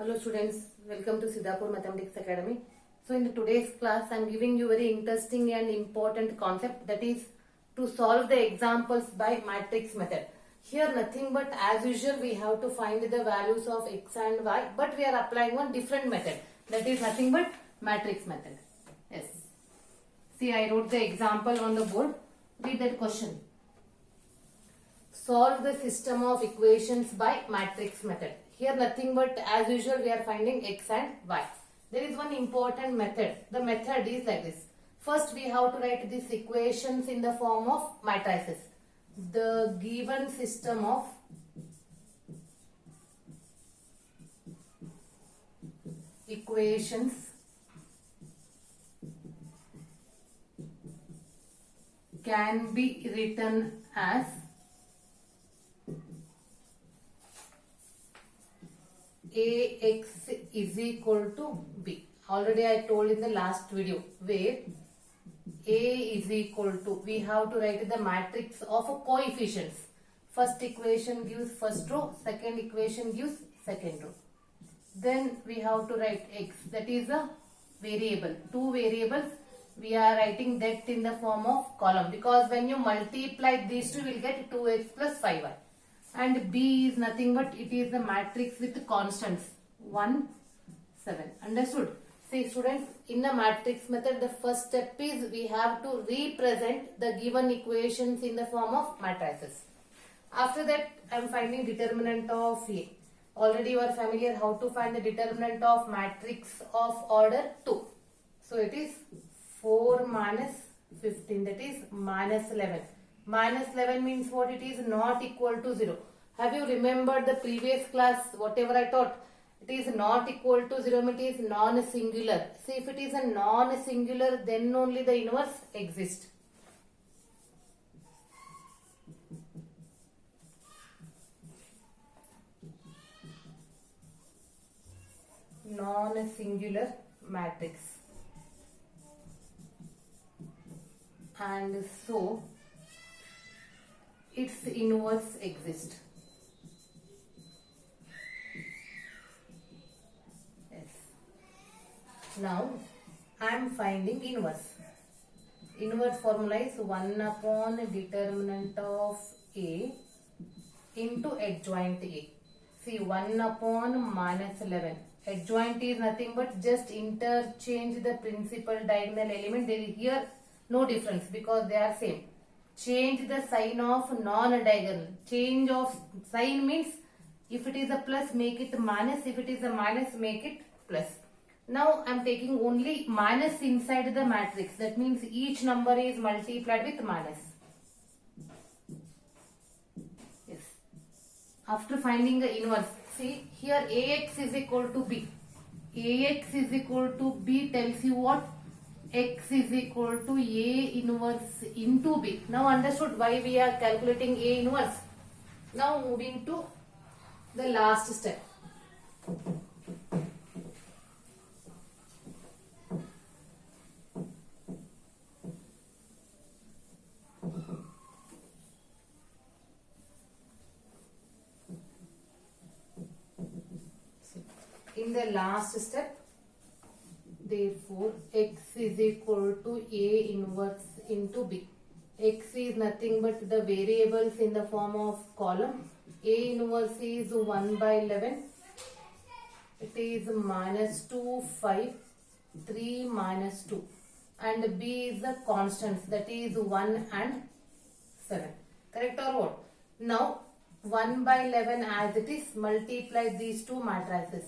Hello students, welcome to Siddhapur Mathematics Academy. So in today's class I am giving you very interesting and important concept, that is to solve the examples by matrix method. Here nothing but as usual we have to find the values of x and y, but we are applying one different method, that is nothing but matrix method. Yes. See, I wrote the example on the board. Read that question. Solve the system of equations by matrix method. Here nothing but as usual we are finding x and y. There is one important method. The method is like this. First we have to write these equations in the form of matrices. The given system of equations can be written as Ax is equal to B. Already I told in the last video where A is equal to, we have to write the matrix of coefficients. First equation gives first row, second equation gives second row. Then we have to write x, that is a variable. Two variables, we are writing that in the form of column, because when you multiply these two, you will get 2x plus 5y. And B is nothing but it is the matrix with constants 1, 7. Understood? See students, in the matrix method the first step is we have to represent the given equations in the form of matrices. After that I am finding determinant of A. Already you are familiar how to find the determinant of matrix of order 2. So it is 4 minus 15, that is minus 11. Minus 11 means what? It is not equal to 0. Have you remembered the previous class, whatever I taught? It is not equal to 0 means it is non-singular. See, if it is a non-singular, then only the inverse exists. Non-singular matrix. And so, its inverse exists. Yes. Now, I am finding inverse. Inverse formula is 1 upon determinant of A into adjoint A. See, 1 upon minus 11. Adjoint is nothing but just interchange the principal diagonal element. There is here no difference because they are same. Change the sign of non-diagonal. Change of sign means if it is a plus, make it minus. If it is a minus, make it plus. Now I am taking only minus inside the matrix. That means each number is multiplied with minus. Yes. After finding the inverse, see here Ax is equal to B. Ax is equal to B tells you what? X is equal to A inverse into B. Now understood why we are calculating A inverse. Now moving to the last step. In the last step, therefore, x is equal to A inverse into B. X is nothing but the variables in the form of column. A inverse is 1 by 11. It is minus 2, 5, 3 minus 2. And B is the constants, that is 1 and 7. Correct or what? Now, 1 by 11 as it is, multiply these two matrices.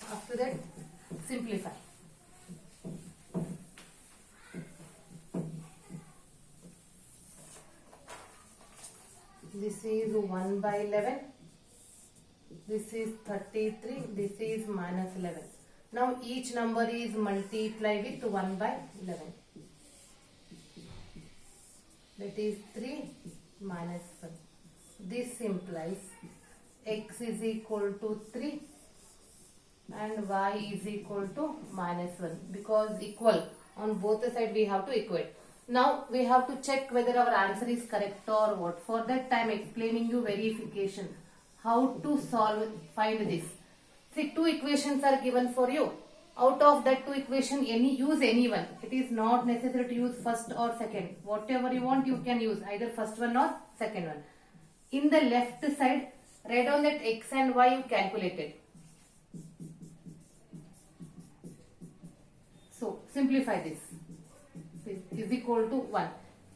After that, simplify. This is 1 by 11. This is 33. This is minus 11. Now each number is multiplied with 1 by 11. That is 3 minus 1. This implies x is equal to 3. And y is equal to minus 1, because equal on both the side we have to equate. Now we have to check whether our answer is correct or what. For that I am explaining you verification. How to find this. See, two equations are given for you. Out of that two equation, use any one. It is not necessary to use first or second. Whatever you want, you can use either first one or second one. In the left side, write down that x and y you calculated. So simplify this. Is equal to 1.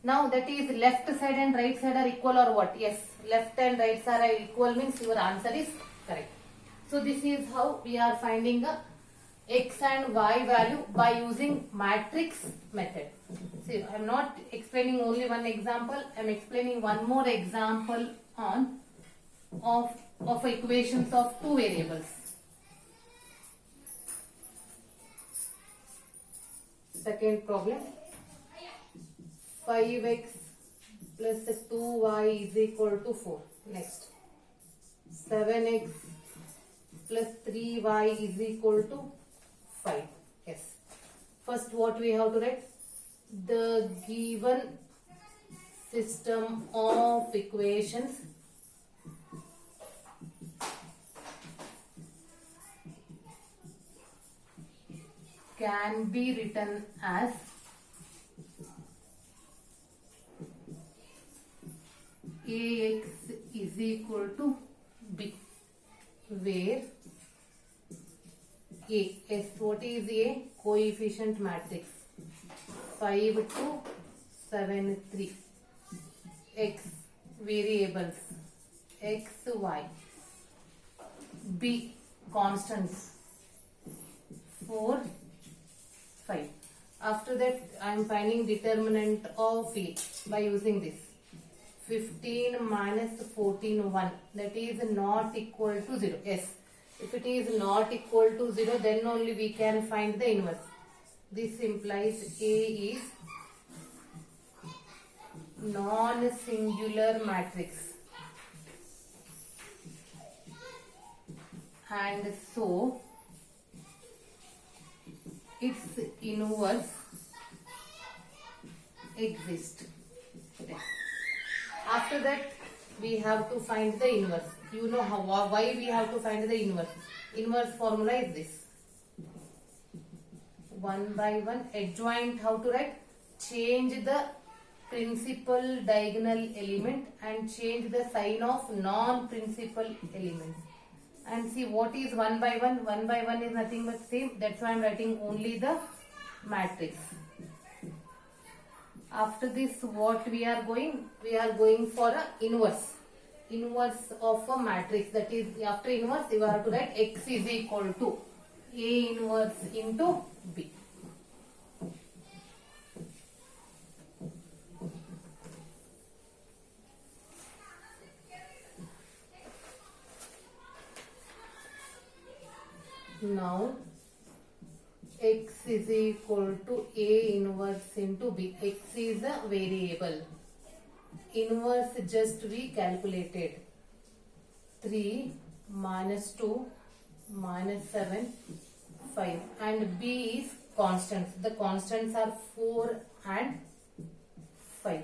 Now that is left side and right side are equal or what? Yes, left and right side are equal means your answer is correct. So this is how we are finding the x and y value by using matrix method. See, I am not explaining only one example. I am explaining one more example of equations of two variables. Second problem. 5x plus 2y is equal to 4. Next. 7x plus 3y is equal to 5. Yes. First what we have to write? The given system of equations can be written as Ax is equal to B, where A, S, what is A? Coefficient matrix, 5, 2, 7, 3, X, variables, X, Y, B, constants, 4, 5. After that, I am finding determinant of A by using this. 15 minus 14, 1. That is not equal to 0. Yes. If it is not equal to 0, then only we can find the inverse. This implies A is non-singular matrix. And so, its inverse exists. After that, we have to find the inverse. You know why we have to find the inverse. Inverse formula is this. 1 by 1. Adjoint, how to write? Change the principal diagonal element and change the sign of non-principal element. And see what is 1 by 1? 1 by 1 is nothing but same. That's why I am writing only the matrix. After this, what we are going? We are going for a inverse. Inverse of a matrix. That is, after inverse, you have to write x is equal to A inverse into B. Now, x is equal to A inverse into B. X is a variable. Inverse just we calculated. 3 minus 2 minus 7, 5. And B is constants. The constants are 4 and 5.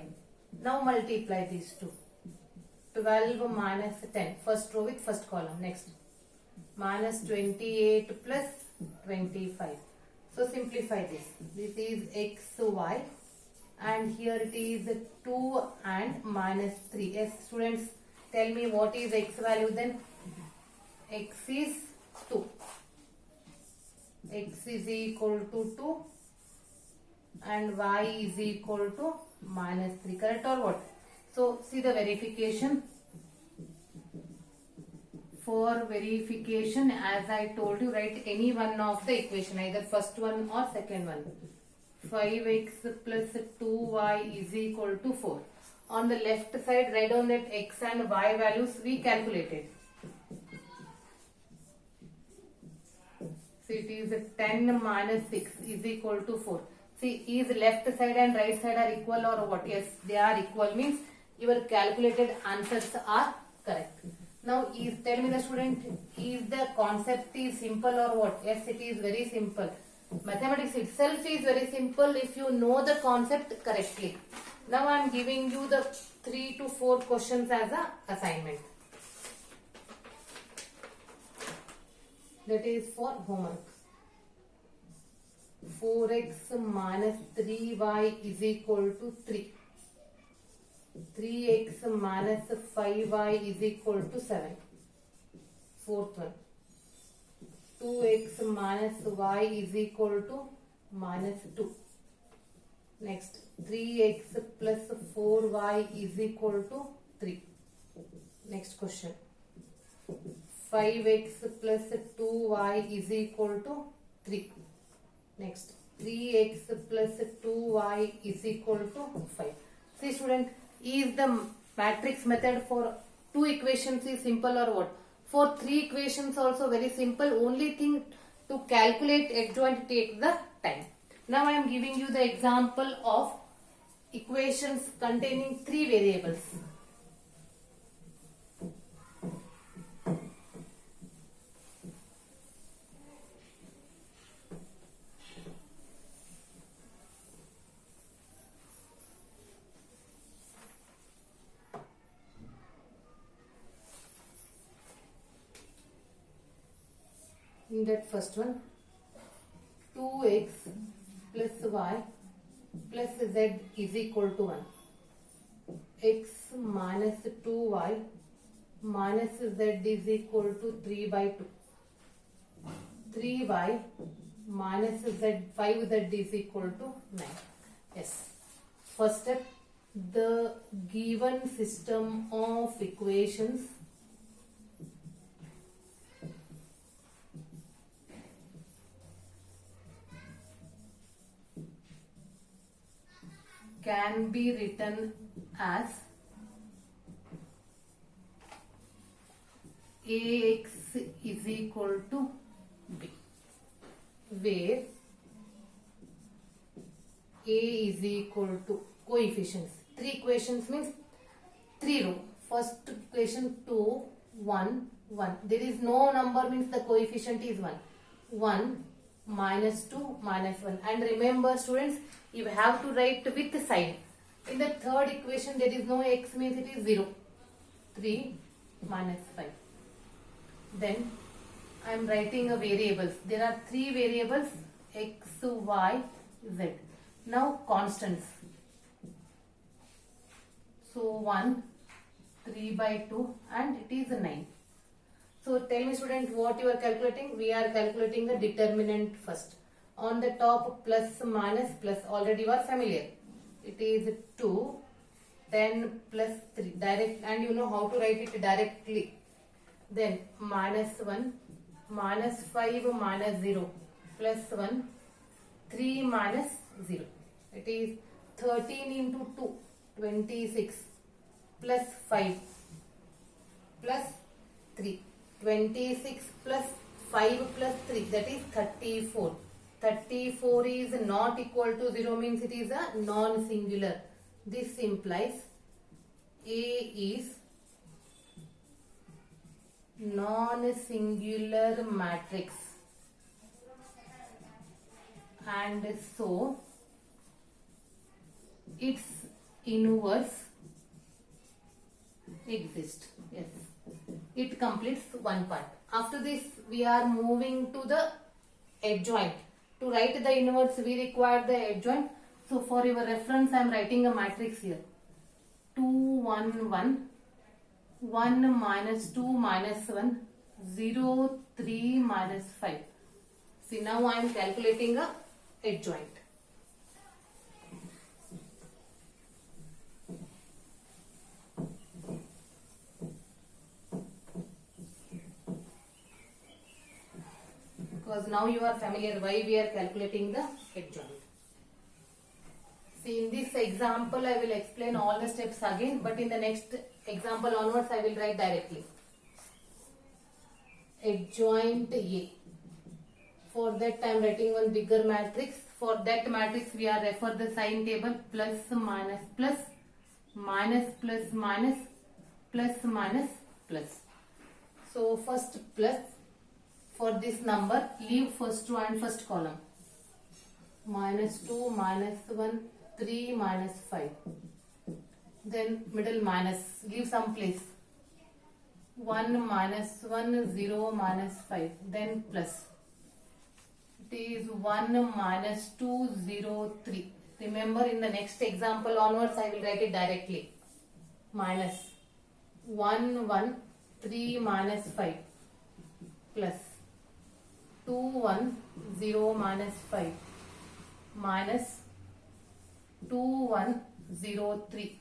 Now multiply these two. 12 minus 10. First row with first column. Next. Minus 28 plus 25. So simplify this. This is x, y, and here it is 2 and minus 3. Yes, students, tell me what is x value then? X is 2. X is equal to 2 and y is equal to minus 3. Correct or what? So see the verification. For verification, as I told you, write any one of the equation, either first one or second one. 5x plus 2y is equal to 4. On the left side, write down that x and y values we calculated. So it is 10 minus 6 is equal to 4. See, is left side and right side are equal or what? Yes, they are equal, means your calculated answers are correct. Now, tell me the student, is the concept is simple or what? Yes, it is very simple. Mathematics itself is very simple if you know the concept correctly. Now I am giving you the 3 to 4 questions as a assignment. That is for homework. 4x minus 3y is equal to 3. 3x minus 5y is equal to 7. Fourth one. 2x minus y is equal to minus 2. Next, 3x plus 4y is equal to 3. Next question. 5x plus 2y is equal to 3. Next, 3x plus 2y is equal to 5. See student, is the matrix method for 2 equations is simple or what? For 3 equations also very simple. Only thing to calculate adjoint take the time. Now I am giving you the example of equations containing 3 variables. In that first one, 2x plus y plus z is equal to 1. X minus 2y minus z is equal to 3 by 2. 3y minus z, 5z is equal to 9. Yes. First step, the given system of equations can be written as Ax is equal to B, where A is equal to coefficients. 3 equations means 3 row. First equation 2, 1, 1. There is no number means the coefficient is 1. 1 minus 2 minus 1. And remember students, you have to write with the sign. In the third equation there is no x means it is 0. 3 minus 5. Then I am writing a variables. There are 3 variables x, y, z. Now constants. So 1, 3 by 2 and it is 9. So tell me student, what you are calculating? We are calculating the determinant first. On the top plus minus plus already you are familiar. It is 2, 10 plus 3 direct, and you know how to write it directly. Then minus 1, minus 5 minus 0 plus 1, 3 minus 0. It is 13 into 2, 26 plus 5 plus 3. 26 plus 5 plus 3, that is 34. 34 is not equal to 0 means it is a non-singular. This implies A is non-singular matrix, and so its inverse exists. Yes, it completes one part. After this we are moving to the adjoint. To write the inverse we require the adjoint. So for your reference I am writing a matrix here. 2, 1, 1, 1 minus 2 minus 1, 0, 3 minus 5. See, now I am calculating a adjoint. Because now you are familiar why we are calculating the adjoint. See, in this example I will explain all the steps again, but in the next example onwards I will write directly. Adjoint A. For that I am writing one bigger matrix. For that matrix we are refer the sign table, plus minus plus, minus plus minus, plus minus plus. So first plus. For this number, leave first row and first column. minus 2 minus 1 3 minus 5. Then middle minus, give some place. 1 minus 1 0 minus 5. Then plus. It is 1 minus 2 0 3. Remember, in the next example onwards I will write it directly. Minus 1 1 3 minus 5 plus 2 1 0 minus 5 minus 2 1 0 3.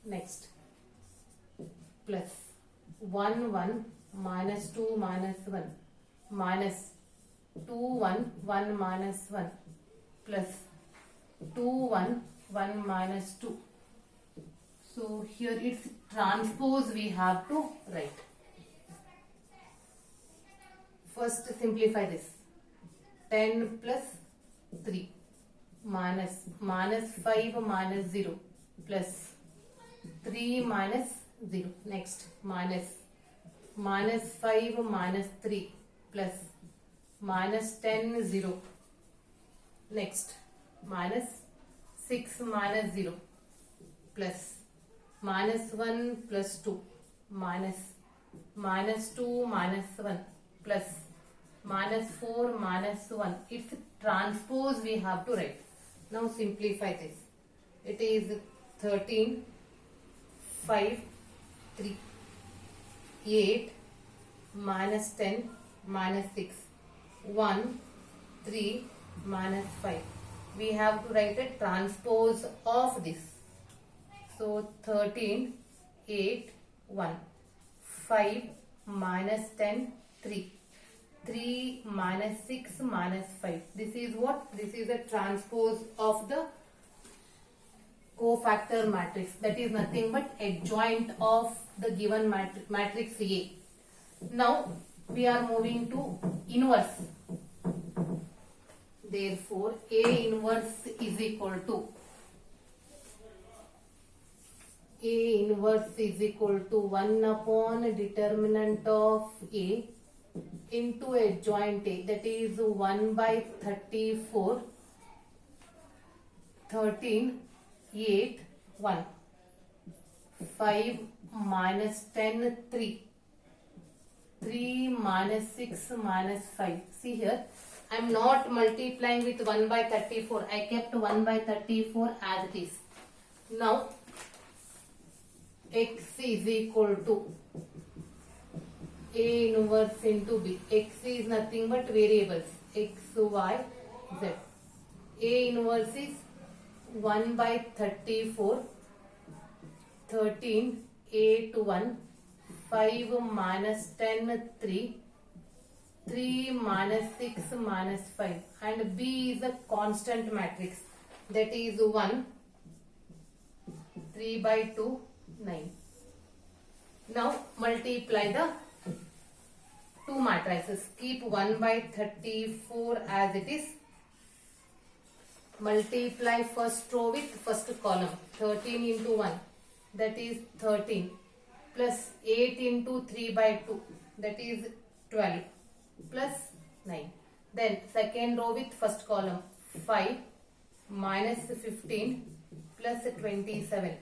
Next plus 1 1 minus 2 minus 1 minus 2 1 1 minus 1 plus 2 1 1 minus 2. So here it's transpose we have to write. First simplify this. 10 plus 3 minus 5 minus 0 plus 3 minus 0. Next minus 5 minus 3 plus minus 10 0. Next minus 6 minus 0 plus minus 1 plus 2 minus 2 minus 1 plus minus 4 minus 1. It's transpose we have to write. Now simplify this. It is 13 5 3 8 minus 10 minus 6 1 3 minus 5. We have to write a transpose of this. So 13 8 1 5 minus 10 3 3 minus 6 minus 5. This is what? This is a transpose of the cofactor matrix. That is nothing but adjoint of the given matrix A. Now we are moving to inverse. Therefore A inverse is equal to 1 upon determinant of A into adjoint A, that is 1 by 34 13 8 1 5 minus 10 3 3 minus 6 minus 5. See here, I am not multiplying with 1 by 34. I kept 1 by 34 as it is. Now x is equal to A inverse into B. X is nothing but variables x, y, z. A inverse is 1 by 34 13 8 1 5 minus 10 3 3 minus 6 minus 5, and B is a constant matrix, that is 1 3 by 2 9. Now multiply the two matrices. Keep 1 by 34 as it is. Multiply first row with first column. 13 into 1, that is 13, plus 8 into 3 by 2, that is 12, plus 9. Then second row with first column. 5 minus 15 plus 27.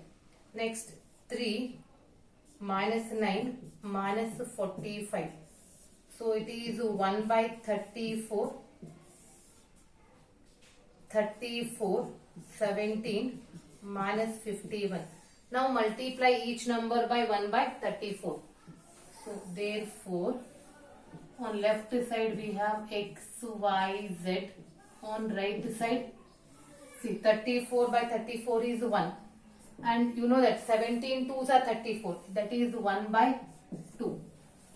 Next 3 minus 9 minus 45. So it is 1 by 34 17 minus 51. Now multiply each number by 1 by 34. So therefore on left side we have x, y, z. On right side, see 34 by 34 is 1. And you know that 17 2s are 34. That is 1 by 2.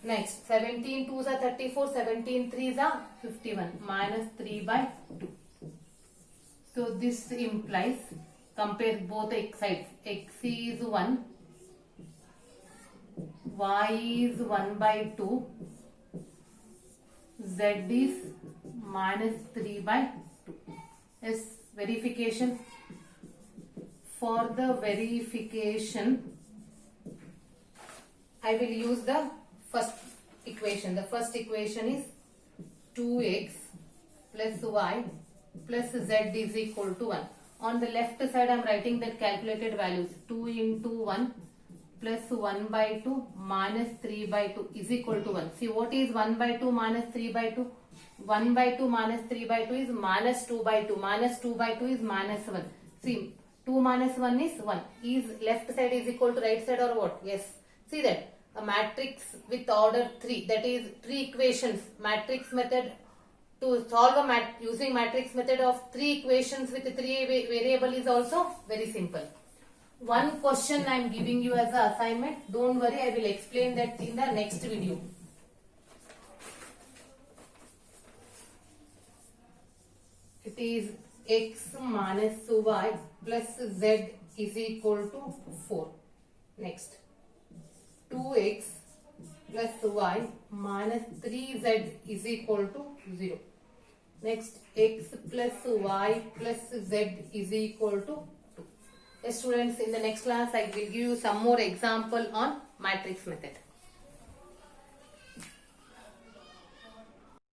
Next 17 2s are 34. 17 3s are 51. Minus 3 by 2. So this implies, compare both x sides. X is 1. Y is 1 by 2. Z is minus 3 by 2. Yes, verification. For the verification, I will use the first equation. The first equation is 2x plus y plus z is equal to 1. On the left side, I am writing that calculated values. 2 into 1 plus 1 by 2 minus 3 by 2 is equal to 1. See, what is 1 by 2 minus 3 by 2? 1 by 2 minus 3 by 2 is minus 2 by 2. Minus 2 by 2 is minus 1. See, 2 minus 1 is 1. Is left side is equal to right side or what? Yes. See that. A matrix with order 3, that is 3 equations. Matrix method, to solve a using matrix method of 3 equations with 3 variable is also very simple. One question I am giving you as an assignment. Don't worry, I will explain that in the next video. It is x minus y plus z is equal to 4. Next, 2x plus y minus 3z is equal to 0. Next, x plus y plus z is equal to 2. Yes, students, in the next class I will give you some more example on matrix method.